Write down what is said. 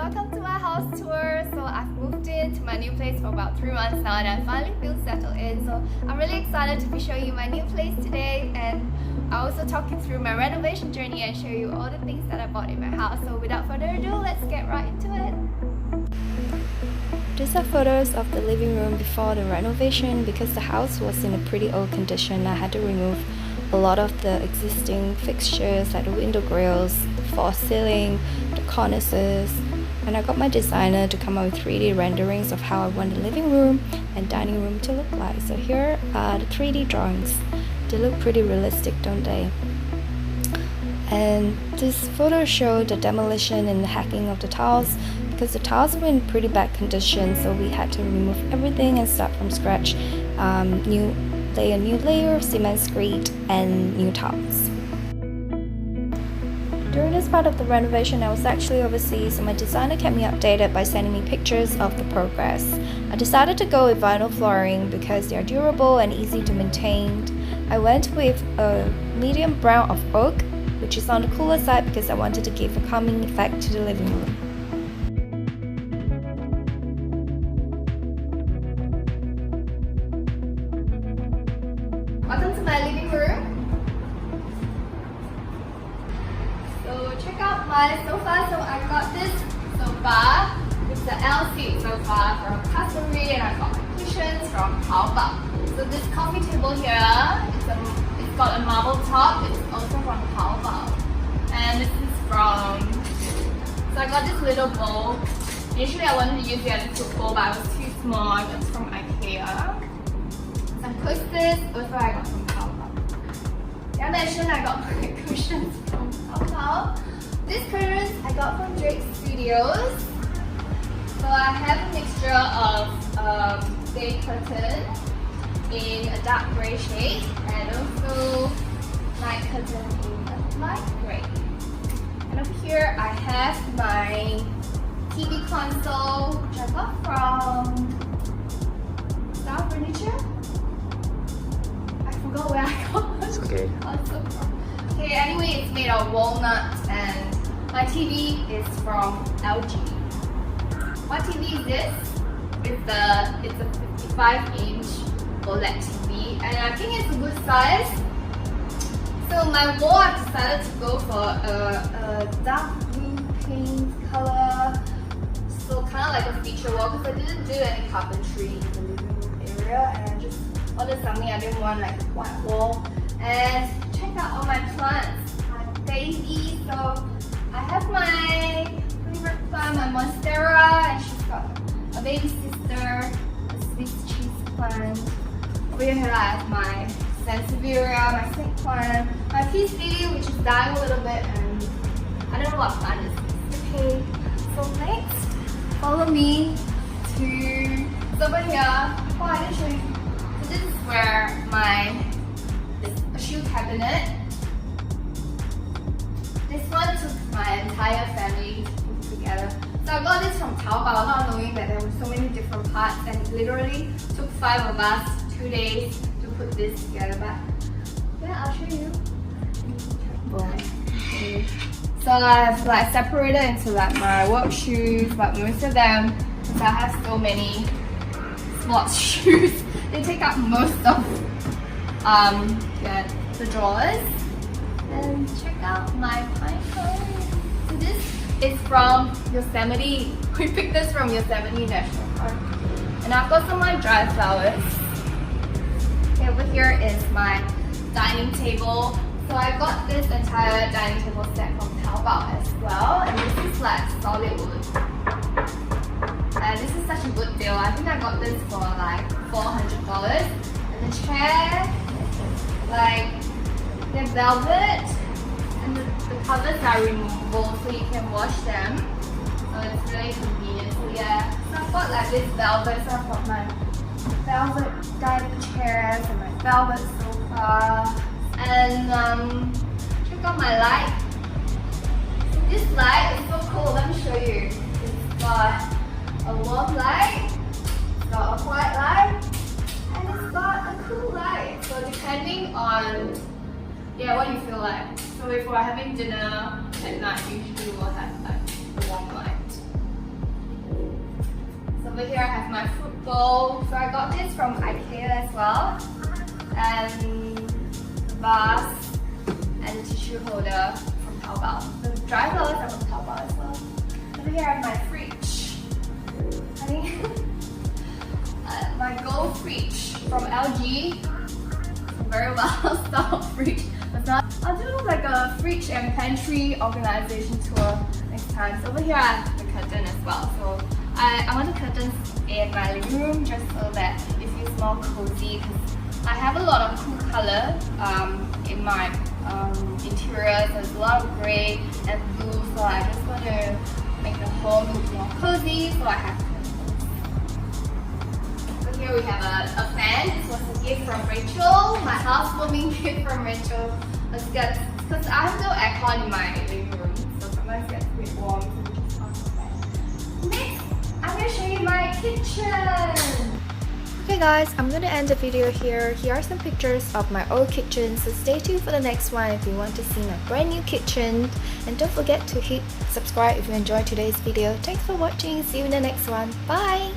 welcome to my house tour. So I've moved into my new place for about 3 months now and I finally feel settled in. So I'm really excited to be showing you my new place today, and I'll also talk you through my renovation journey and show you all the things that I bought in my house. So without further ado, let's get right into it. These are photos of the living room before the renovation. Because the house was in a pretty old condition, I had to remove a lot of the existing fixtures like the window grills, the false ceiling, the cornices, and I got my designer to come up with 3D renderings of how I want the living room and dining room to look like. So here are the 3D drawings. They look pretty realistic, don't they? And this photo showed the demolition and the hacking of the tiles, because the tiles were in pretty bad condition, so we had to remove everything and start from scratch. Lay a new layer of cement screed and new tiles. During this part of the renovation, I was actually overseas, so my designer kept me updated by sending me pictures of the progress. I decided to go with vinyl flooring because they are durable and easy to maintain. I went with a medium brown of oak, which is on the cooler side because I wanted to give a calming effect to the living room. Welcome to my living room. So check out my sofa. So I got this sofa. It's the L-seat sofa from Castlery, and I got my cushions from Taobao. So this coffee table here, it's got a marble top. It's also from Taobao. And this is so I got this little bowl. Initially I wanted to use it as a soup bowl, but it was too small. I got it from IKEA. Some coasters, also I got from Taobao. I mentioned I got my cushions from Taobao. These curtains I got from Drapes Studios. So I have a mixture of day curtain in a dark grey shade and also night curtain in a light grey. And over here I have my TV console, which I got from Star Furniture. I forgot where I got it. It's okay. Okay, anyway, it's made of walnut, and my TV is from LG. What TV is this? It's a 55-inch OLED TV, and I think it's a good size. So my wall, I decided to go for a dark blue paint color, so kind of like a feature wall, because I didn't do any carpentry in the living room area, and I just ordered something. I didn't want like a white wall. And check out all my plants, my baby. So I have my favorite plant, my monstera, and she's got a baby sister, a Swiss cheese plant. Over here I have my sansevieria, my snake plant, my peace lily, which is dying a little bit, and I don't know what plant is this. Okay, so next, follow me to over here. Oh, I didn't show you. So this is where it's a shoe cabinet. This one took my entire family to put together. So I got this from Taobao, not knowing that there were so many different parts, and it literally took 5 of us 2 days to put this together. But yeah, I'll show you. Okay. So I've like separated into like my work shoes, but most of them, because I have so many sports shoes, they take up most of the drawers. And check out my pine cone. So this is from Yosemite. We picked this from Yosemite National Park. And I've got some of my dry flowers. Okay, over here is my dining table. So I got this entire dining table set from Taobao as well. And this is like solid wood. And this is such a good deal. I think I got this for like $400. And the chair, like, they're velvet, and the covers are removable, so you can wash them. So it's really convenient. So yeah, so I've got like this velvet. So I've got my velvet dining chairs and my velvet sofa. And check out my light. So this light is so cool. Let me show you. It's got a warm light, it's got a quiet light, and it's got a cool light. So depending on what you feel like. So if we're having dinner at night, usually we'll have like a warm light. here I have my fruit bowl. So I got this from IKEA as well. And vase and the tissue holder from Taobao. The dry flowers are from Taobao as well. Over here I have my fridge. I think my gold fridge from LG. Very well styled fridge. But not. I'll do like a fridge and pantry organization tour next time. So over here I have the curtain as well. So I want the curtains in my living room just so that it feels more cozy. Because I have a lot of cool color in my interior. So there's a lot of grey and blue. So I just want to make the home look more cozy. So I have here we have a fan. This was a gift from Rachel, my housewarming gift from Rachel. Because I have no aircon in my living room, so sometimes it gets a bit warm, so we just on the fan. Next, I'm going to show you my kitchen. Okay guys, I'm gonna end the video here. Here are some pictures of my old kitchen, so stay tuned for the next one if you want to see my brand new kitchen. And don't forget to hit subscribe if you enjoyed today's video. Thanks for watching, see you in the next one. Bye!